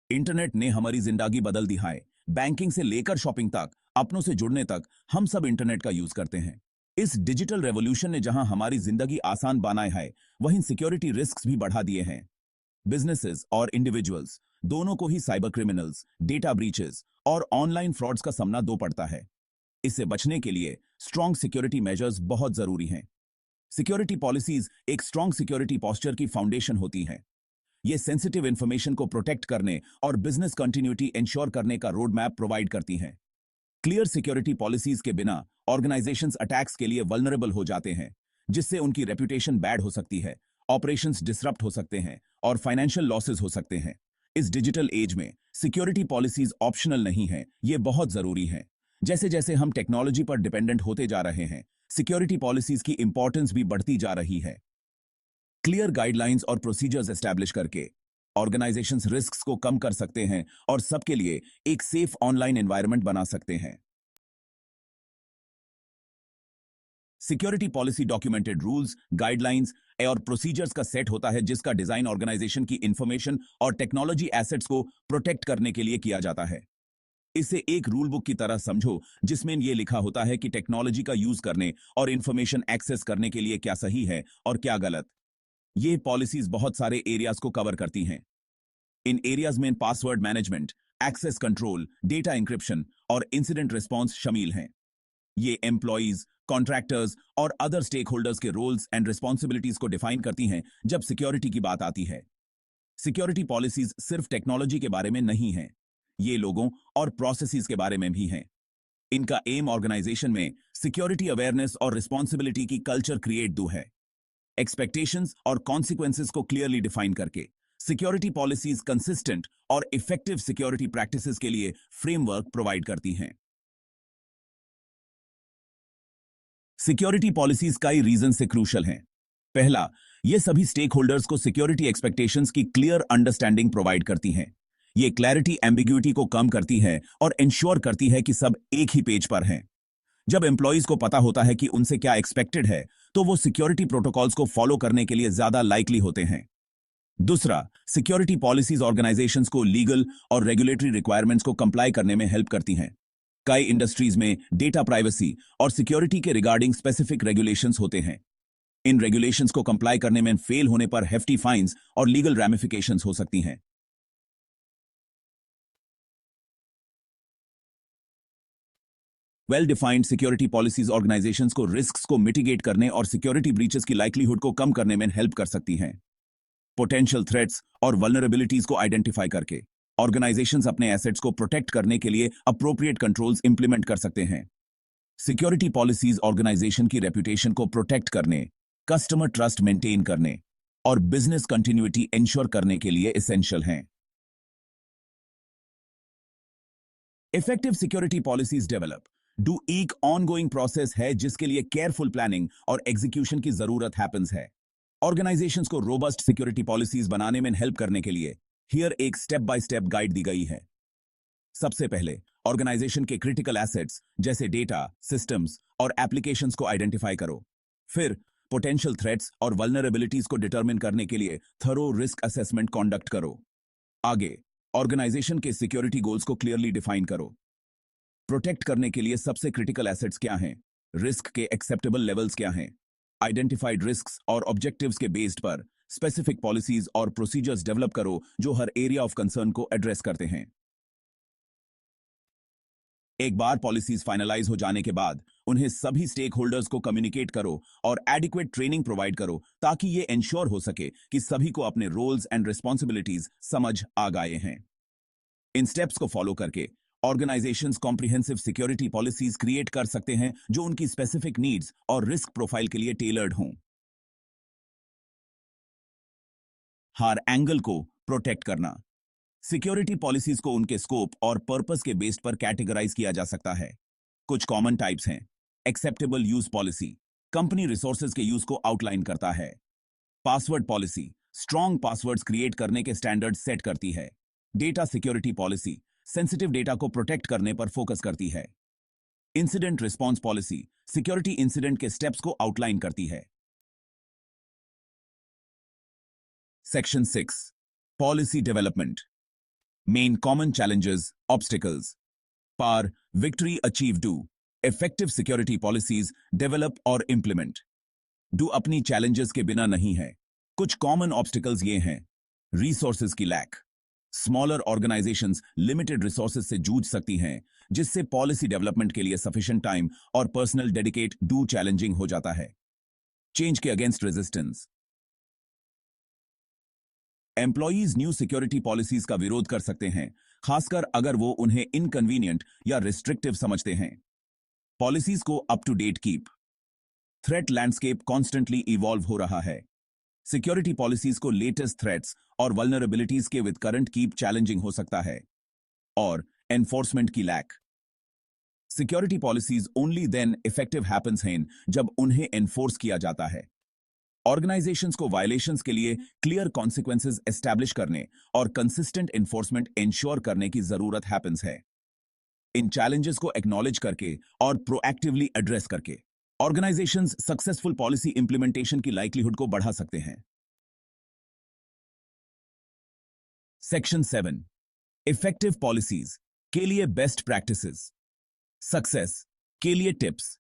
Internet ने हमारी जिंदगी बदल दी है। बैंकिंग से लेकर शॉपिंग तक, अपनों से जुड़ने तक, हम सब इंटरनेट का यूज करते हैं। इस डिजिटल रेवोल्यूशन ने जहां हमारी जिंदगी आसान बनाई है, वहीं सिक्योरिटी रिस्क्स भी बढ़ा दिए हैं। बिजनेसेस और इंडिविजुअल्स दोनों को ही साइबर क्रिमिनल्स, डेटा ब्रीचेस और ऑनलाइन फ्रॉड्स का सामना दो पड़ता है। इससे बचने के लिए स्ट्रॉन्ग सिक्योरिटी मेजर्स बहुत जरूरी हैं। सिक्योरिटी पॉलिसीज एक स्ट्रॉन्ग सिक्योरिटी पोस्चर की फाउंडेशन होती हैं। ये सेंसिटिव इंफॉर्मेशन को प्रोटेक्ट करने और बिजनेस कंटिन्यूटी इंश्योर करने का रोड मैप प्रोवाइड करती हैं। क्लियर सिक्योरिटी पॉलिसीज के बिना ऑर्गेनाइजेशंस अटैक्स के लिए वल्नरेबल हो जाते हैं, जिससे उनकी रेपुटेशन बैड हो सकती है, ऑपरेशंस डिसरप्ट हो सकते हैं और फाइनेंशियल लॉसेस हो सकते हैं। इस डिजिटल एज में सिक्योरिटी पॉलिसीज ऑप्शनल नहीं हैं, ये बहुत जरूरी हैं। जैसे जैसे हम टेक्नोलॉजी पर डिपेंडेंट होते जा रहे हैं, सिक्योरिटी पॉलिसीज की इंपॉर्टेंस भी बढ़ती जा रही है। क्लियर गाइडलाइंस और प्रोसीजर्स एस्टैब्लिश करके ऑर्गेनाइजेशंस रिस्क्स को कम कर सकते हैं और सबके लिए एक सेफ ऑनलाइन एनवायरनमेंट बना सकते हैं। Security policy documented rules, guidelines और प्रोसीजर्स का सेट होता है, जिसका डिजाइन ऑर्गेनाइजेशन की इंफॉर्मेशन और टेक्नोलॉजी एसेट्स को प्रोटेक्ट करने के लिए किया जाता है। इसे एक रूल बुक की तरह समझो, जिसमें यह लिखा होता है कि टेक्नोलॉजी का यूज करने और इंफॉर्मेशन एक्सेस करने के लिए क्या सही है और क्या गलत। ये पॉलिसीज बहुत सारे एरियाज को कवर करती हैं। इन एरियाज में password management, access control, data encryption और इंसिडेंट रिस्पांस शामिल हैं। ये एम्प्लॉइज, कॉन्ट्रैक्टर्स और अदर स्टेक होल्डर्स के रोल्स एंड रिस्पॉन्सिबिलिटीज को डिफाइन करती हैं जब सिक्योरिटी की बात आती है। सिक्योरिटी पॉलिसीज सिर्फ टेक्नोलॉजी के बारे में नहीं हैं, ये लोगों और प्रोसेसेस के बारे में भी हैं। इनका एम ऑर्गेनाइजेशन में सिक्योरिटी अवेयरनेस और रिस्पॉन्सिबिलिटी की कल्चर क्रिएट दो है। एक्सपेक्टेशंस और कॉन्सिक्वेंसेस को क्लियरली डिफाइन करके सिक्योरिटी पॉलिसीज कंसिस्टेंट और इफेक्टिव सिक्योरिटी प्रैक्टिसेस के लिए फ्रेमवर्क प्रोवाइड करती हैं। सिक्योरिटी पॉलिसीज कई रीजन से क्रूशल हैं। पहला, ये सभी स्टेक होल्डर्स को सिक्योरिटी एक्सपेक्टेशंस की क्लियर अंडरस्टैंडिंग प्रोवाइड करती हैं। ये क्लैरिटी एम्बिग्यूटी को कम करती है और इंश्योर करती है कि सब एक ही पेज पर हैं। जब एम्प्लॉइज को पता होता है कि उनसे क्या एक्सपेक्टेड है, तो वो सिक्योरिटी प्रोटोकॉल्स को फॉलो करने के लिए ज्यादा लाइकली होते हैं। दूसरा, सिक्योरिटी पॉलिसीज ऑर्गेनाइजेशंस को लीगल और रेगुलेटरी रिक्वायरमेंट्स को कंप्लाई करने में हेल्प करती हैं। कई इंडस्ट्रीज में डेटा प्राइवेसी और सिक्योरिटी के रिगार्डिंग स्पेसिफिक रेगुलेशंस होते हैं। इन रेगुलेशंस को कंप्लाई करने में फेल होने पर हेफ्टी फाइन्स और लीगल रैमिफिकेशंस हो सकती हैं। Well defined security policies organisations को रिस्क्स को मिटिगेट करने और सिक्योरिटी ब्रीचेस की लाइक्लीहुड को कम करने में हेल्प कर सकती हैं। पोटेंशियल थ्रेट्स और वल्नरेबिलिटीज को आइडेंटिफाई करके ऑर्गेनाइजेशंस अपने एसेट्स को प्रोटेक्ट करने के लिए अप्रोप्रिएट कंट्रोल्स इंप्लीमेंट कर सकते हैं। सिक्योरिटी पॉलिसीज ऑर्गेनाइजेशन की रेपुटेशन को प्रोटेक्ट करने, कस्टमर ट्रस्ट मेंटेन करने और बिजनेस कंटिन्यूटी इंश्योर करने के लिए एसेंशियल हैं। Effective security policies develop do एक ऑनगोइंग प्रोसेस है, जिसके लिए केयरफुल प्लानिंग और एग्जीक्यूशन की जरूरत हैपेंस है। ऑर्गेनाइजेशंस को रोबस्ट सिक्योरिटी पॉलिसीज बनाने में हेल्प करने के लिए हियर एक स्टेप बाय स्टेप गाइड दी गई है। सबसे पहले ऑर्गेनाइजेशन के क्रिटिकल एसेट्स जैसे डेटा, सिस्टम्स और एप्लीकेशंस को आइडेंटिफाई करो। फिर पोटेंशियल थ्रेट्स और वल्नरेबिलिटीज को डिटरमिन करने के लिए थरो रिस्क असेसमेंट कंडक्ट करो। आगे ऑर्गेनाइजेशन के सिक्योरिटी गोल्स को क्लियरली डिफाइन करो। प्रोटेक्ट करने के लिए सबसे क्रिटिकल एसेट्स क्या हैं, रिस्क के एक्सेप्टेबल लेवल्स क्या हैं। आइडेंटिफाइड रिस्क्स और ऑब्जेक्टिव्स के बेस्ड पर स्पेसिफिक पॉलिसीज और प्रोसीजर्स डेवलप करो जो हर एरिया ऑफ कंसर्न को एड्रेस करते हैं। एक बार पॉलिसीज फाइनलाइज हो जाने के बाद उन्हें सभी स्टेक होल्डर्स को कम्युनिकेट करो और एडिक्वेट ट्रेनिंग प्रोवाइड करो, ताकि ये इंश्योर हो सके कि सभी को अपने रोल्स एंड रिस्पॉन्सिबिलिटीज समझ आ गए हैं। इन स्टेप्स को फॉलो करके organisations comprehensive security policies create कर सकते हैं जो उनकी स्पेसिफिक नीड्स और रिस्क प्रोफाइल के लिए टेलर्ड हों। हर एंगल को प्रोटेक्ट करना। सिक्योरिटी पॉलिसीज को उनके स्कोप और पर्पस के बेस्ड पर कैटेगराइज किया जा सकता है। कुछ कॉमन टाइप्स हैं। Acceptable use policy company resources के यूज को आउटलाइन करता है। Password policy strong passwords create करने के स्टैंडर्ड सेट करती है। Data security policy sensitive data को प्रोटेक्ट करने पर फोकस करती है। Incident response policy security incident के स्टेप्स को आउटलाइन करती है। Section 6 policy development. Main common challenges, obstacles. Par, victory achieve do. Effective security policies develop और implement. Do अपनी challenges के बिना नहीं है. कुछ common obstacles ये हैं. Resources की lack. Smaller organizations limited resources से जूझ सकती हैं, जिससे policy development के लिए sufficient time और personal dedicate do challenging हो जाता है. Change के against resistance. Employees new security policies का विरोध कर सकते हैं, खासकर अगर वो उन्हें इनकन्वीनियंट या रिस्ट्रिक्टिव समझते हैं. पॉलिसीज को up to date keep. Threat landscape constantly evolve हो रहा है. सिक्योरिटी पॉलिसीज को लेटेस्ट थ्रेट्स और वल्नरेबिलिटीज के विद करंट कीप चैलेंजिंग हो सकता है. और एनफोर्समेंट की lack. Security policies only then effective happens हैं जब उन्हें एनफोर्स किया जाता है. ऑर्गेनाइजेशंस को वायलेशंस के लिए क्लियर कॉन्सिक्वेंसेस एस्टैब्लिश करने और कंसिस्टेंट एनफोर्समेंट इंश्योर करने की जरूरत हैपेंस है. इन चैलेंजेस को एक्नॉलेज करके और प्रोएक्टिवली एड्रेस करके ऑर्गेनाइजेशंस सक्सेसफुल पॉलिसी इंप्लीमेंटेशन की लाइक्लीहुड को बढ़ा सकते हैं. सेक्शन 7 इफेक्टिव पॉलिसीज के लिए बेस्ट प्रैक्टिसेस. सक्सेस के लिए टिप्स.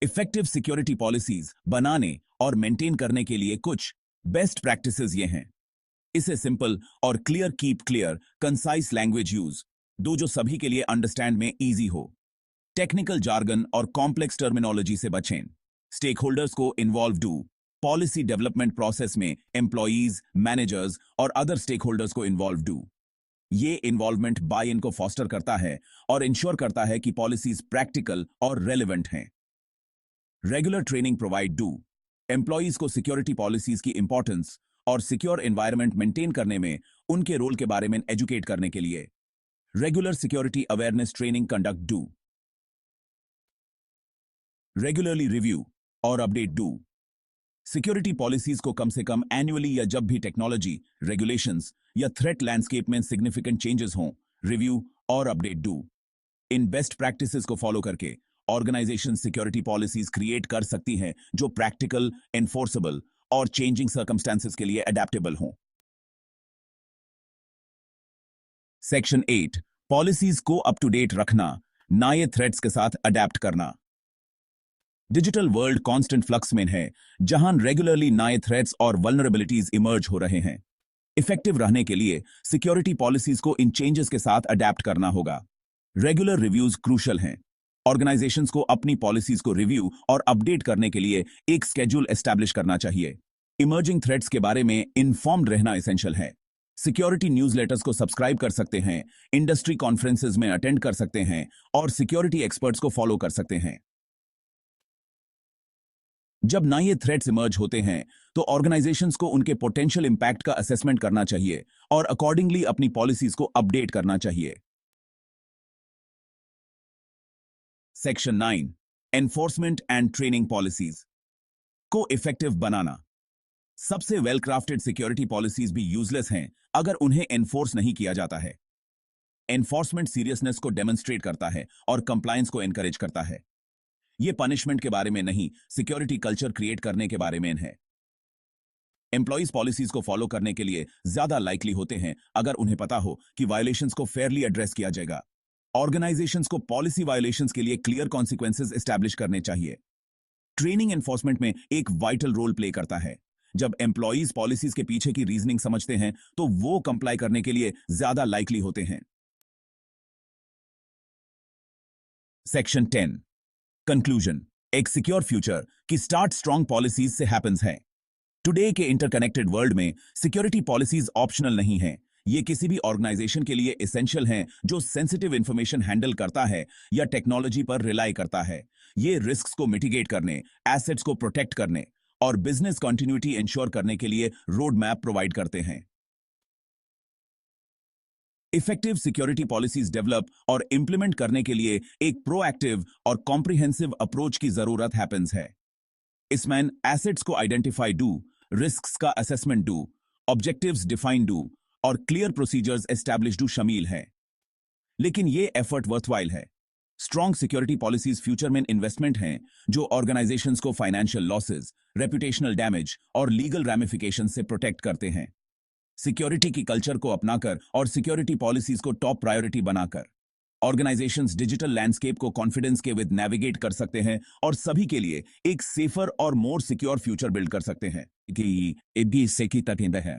इफेक्टिव सिक्योरिटी पॉलिसीज बनाने और मेंटेन करने के लिए कुछ बेस्ट प्रैक्टिसेस ये हैं. इसे सिंपल और clear keep clear concise language use. दो जो सभी के लिए अंडरस्टैंड में इजी हो. टेक्निकल जार्गन और कॉम्प्लेक्स टर्मिनोलॉजी से बचें. स्टेक होल्डर्स को involve do. Policy development process में एम्प्लॉयज, मैनेजर्स और अदर स्टेक होल्डर्स को इन्वॉल्व डू. ये इन्वॉल्वमेंट बाय इन को फॉस्टर करता है और इंश्योर करता है कि पॉलिसीज प्रैक्टिकल और रेलिवेंट हैं. Regular training provide do. Employees को सिक्योरिटी पॉलिसीज की इंपॉर्टेंस और सिक्योर एनवायरनमेंट मेंटेन करने में उनके रोल के बारे में एजुकेट करने के लिए regular security awareness training conduct do. Regularly review और अपडेट डू. सिक्योरिटी पॉलिसीज को कम से कम एनुअली या जब भी टेक्नोलॉजी, रेगुलेशंस या थ्रेट लैंडस्केप में सिग्निफिकेंट चेंजेस हों, रिव्यू और update do. In best practices को फॉलो करके ऑर्गेनाइजेशन सिक्योरिटी पॉलिसीज क्रिएट कर सकती हैं जो प्रैक्टिकल, एनफोर्सेबल और चेंजिंग सर्कमस्टेंसेस के लिए अडेप्टेबल हों. सेक्शन 8 पॉलिसीज को अप टू डेट रखना, नए थ्रेट्स के साथ अडेप्ट करना. डिजिटल वर्ल्ड कांस्टेंट फ्लक्स में है, जहां रेगुलरली नए थ्रेट्स और वल्नरेबिलिटीज इमर्ज हो रहे हैं. इफेक्टिव रहने के लिए सिक्योरिटी पॉलिसीज को इन चेंजेस के साथ अडेप्ट करना होगा. रेगुलर रिव्यूज क्रूशल हैं. ऑर्गेनाइजेशंस को अपनी पॉलिसीज को रिव्यू और अपडेट करने के लिए एक स्केड्यूल एस्टैब्लिश करना चाहिए. इमर्जिंग थ्रेट्स के बारे में इन्फॉर्म्ड रहना एसेंशियल है. सिक्योरिटी न्यूज़लेटर्स को सब्सक्राइब कर सकते हैं, इंडस्ट्री कॉन्फ्रेंसेज में अटेंड कर सकते हैं और सिक्योरिटी एक्सपर्ट्स को फॉलो कर सकते हैं. जब नए थ्रेट्स इमर्ज होते हैं तो ऑर्गेनाइजेशंस को उनके पोटेंशियल इंपैक्ट का असेसमेंट करना चाहिए और अकॉर्डिंगली अपनी पॉलिसीज को अपडेट करना चाहिए. Section 9 enforcement and training policies को इफेक्टिव बनाना. सबसे वेल क्राफ्टेड सिक्योरिटी पॉलिसीज भी यूजलेस हैं अगर उन्हें एनफोर्स नहीं किया जाता है. एनफोर्समेंट सीरियसनेस को डेमोन्स्ट्रेट करता है और कंप्लायंस को एनकरेज करता है. यह पनिशमेंट के बारे में नहीं, सिक्योरिटी कल्चर क्रिएट करने के बारे में है. एम्प्लॉयज पॉलिसीज को फॉलो करने के लिए ज्यादा लाइकली होते हैं अगर उन्हें पता हो कि वायलेशंस को फेयरली एड्रेस किया जाएगा. ऑर्गेनाइजेशंस को पॉलिसी वायलेशंस के लिए क्लियर कॉन्सिक्वेंसेज एस्टैब्लिश करने चाहिए. ट्रेनिंग एनफोर्समेंट में एक वाइटल रोल प्ले करता है. जब एम्प्लॉयज पॉलिसीज के पीछे की रीजनिंग समझते हैं तो वो कंप्लाई करने के लिए ज्यादा लाइकली होते हैं. Section 10 conclusion. एक सिक्योर फ्यूचर की स्टार्ट स्ट्रॉन्ग पॉलिसीज से हैपेंस है. टुडे के इंटरकनेक्टेड वर्ल्ड में सिक्योरिटी पॉलिसीज ऑप्शनल नहीं हैं. ये किसी भी ऑर्गेनाइजेशन के लिए एसेंशियल हैं जो सेंसिटिव इंफॉर्मेशन हैंडल करता है या टेक्नोलॉजी पर रिलाई करता है. ये रिस्क्स को मिटिगेट करने, एसेट्स को प्रोटेक्ट करने और बिजनेस कंटिन्यूटी इंश्योर करने के लिए रोड मैप प्रोवाइड करते हैं. इफेक्टिव सिक्योरिटी पॉलिसीज डेवलप और इंप्लीमेंट करने के लिए एक प्रोएक्टिव और कॉम्प्रिहेंसिव अप्रोच की जरूरत हैपेंस है. इसमें एसेट्स को आइडेंटिफाई डू, रिस्क्स का assessment do, objectives define do और क्लियर प्रोसीजर्स एस्टैब्लिश डू शामिल है. लेकिन ये एफर्ट वर्थवाइल है. स्ट्रॉन्ग सिक्योरिटी पॉलिसीज फ्यूचर में इन्वेस्टमेंट हैं जो ऑर्गेनाइजेशंस को फाइनेंशियल लॉसेस, रेपुटेशनल डैमेज और लीगल रैमिफिकेशन से प्रोटेक्ट करते हैं. सिक्योरिटी की कल्चर को अपनाकर और सिक्योरिटी पॉलिसीज को टॉप प्रायोरिटी बनाकर ऑर्गेनाइजेशंस डिजिटल लैंडस्केप को कॉन्फिडेंस के विद नेविगेट कर सकते हैं और सभी के लिए एक सेफर और मोर सिक्योर फ्यूचर बिल्ड कर सकते हैं कि ये भी इससे की तक है